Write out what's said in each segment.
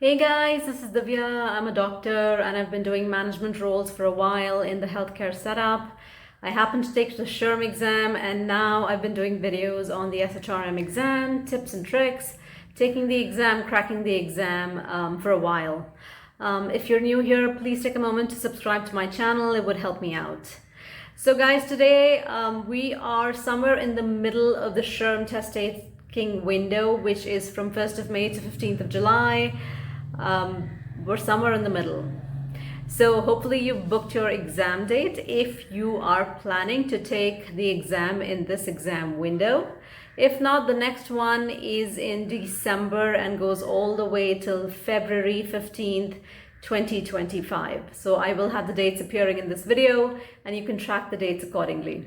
Hey guys, this is Divya. I'm a doctor and I've been doing management roles for a while in the healthcare setup. I happened to take the SHRM exam and now I've been doing videos on the SHRM exam, tips and tricks, taking the exam, cracking the exam for a while. If you're new here, please take a moment to subscribe to my channel. It would help me out. So guys, today we are somewhere in the middle of the SHRM test taking window, which is from 1st of May to 15th of July. We're somewhere in the middle. So hopefully you've booked your exam date if you are planning to take the exam in this exam window. If not, the next one is in December and goes all the way till February 15th, 2025. So I will have the dates appearing in this video and you can track the dates accordingly.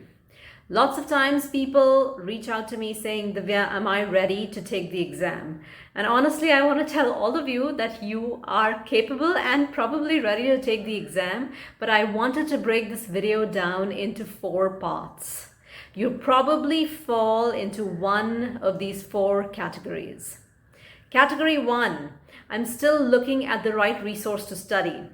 Lots of times people reach out to me saying, Divya, am I ready to take the exam? And honestly, I want to tell all of you that you are capable and probably ready to take the exam, but I wanted to break this video down into 4 parts. You probably fall into one of these 4 categories. Category 1, I'm still looking at the right resource to study.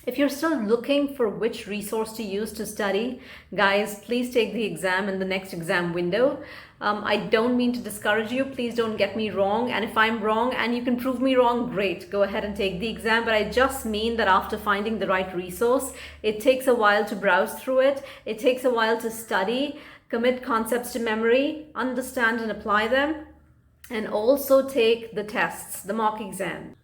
If you're still looking for which resource to use to study, guys, please take the exam in the next exam window. I don't mean to discourage you. Please don't get me wrong. And if I'm wrong and you can prove me wrong, great, go ahead and take the exam. But I just mean that after finding the right resource, it takes a while to browse through it. It takes a while to study, commit concepts to memory, understand and apply them, and also take the tests, the mock exam.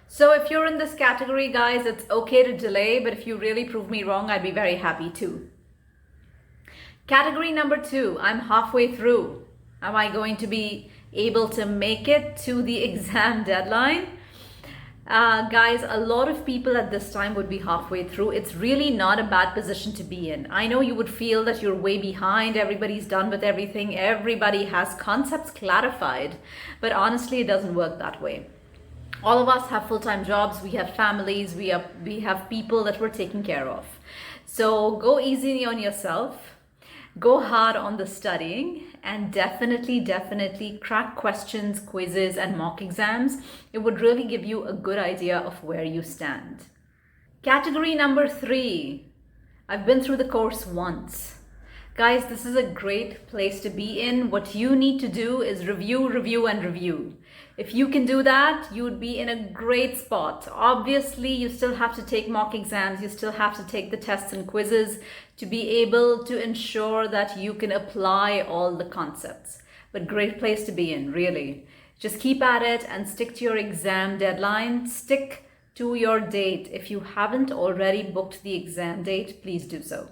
So if you're in this category, guys, it's okay to delay, but if you really prove me wrong, I'd be very happy too. Category number 2, I'm halfway through. Am I going to be able to make it to the exam deadline? Guys, a lot of people at this time would be halfway through. It's really not a bad position to be in. I know you would feel that you're way behind, everybody's done with everything, everybody has concepts clarified, but honestly, it doesn't work that way. All of us have full-time jobs, we have families, we have people that we're taking care of. So go easy on yourself, go hard on the studying, and definitely crack questions, quizzes, and mock exams. It would really give you a good idea of where you stand. Category number 3, I've been through the course once. Guys, this is a great place to be in. What you need to do is review. If you can do that, you would be in a great spot. Obviously, you still have to take mock exams. You still have to take the tests and quizzes to be able to ensure that you can apply all the concepts. But great place to be in, really. Just keep at it and stick to your exam deadline. Stick to your date. If you haven't already booked the exam date, please do so.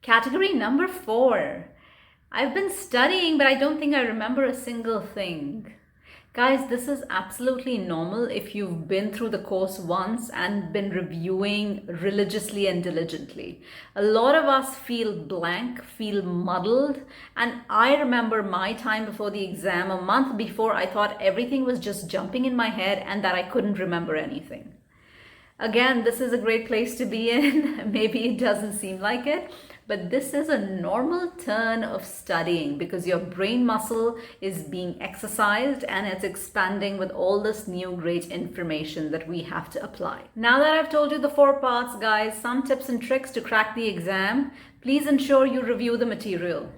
Category number 4. I've been studying, but I don't think I remember a single thing. Guys, this is absolutely normal if you've been through the course once and been reviewing religiously and diligently. A lot of us feel blank, feel muddled, and I remember my time before the exam, a month before, I thought everything was just jumping in my head and that I couldn't remember anything. Again, this is a great place to be in. Maybe it doesn't seem like it, but this is a normal turn of studying because your brain muscle is being exercised and it's expanding with all this new great information that we have to apply. Now that I've told you the 4 parts, guys, some tips and tricks to crack the exam, please ensure you review the material.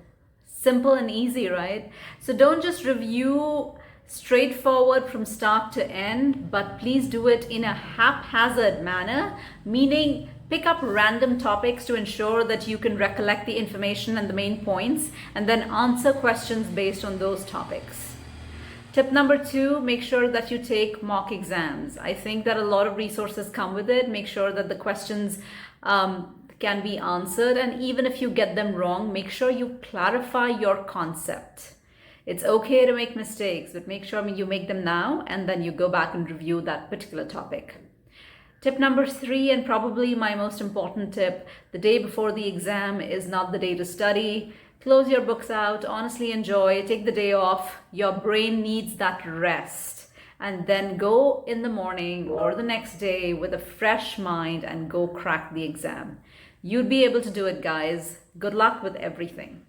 Simple and easy, right? So don't just review straightforward from start to end, but please do it in a haphazard manner, meaning pick up random topics to ensure that you can recollect the information and the main points and then answer questions based on those topics. Tip number 2, make sure that you take mock exams. I think that a lot of resources come with it. Make sure that the questions can be answered, and even if you get them wrong, make sure you clarify your concept. It's okay to make mistakes, but make sure you make them now and then you go back and review that particular topic. Tip number 3, and probably my most important tip, the day before the exam is not the day to study. Close your books out, honestly enjoy, take the day off. Your brain needs that rest. And then go in the morning or the next day with a fresh mind and go crack the exam. You'd be able to do it, guys. Good luck with everything.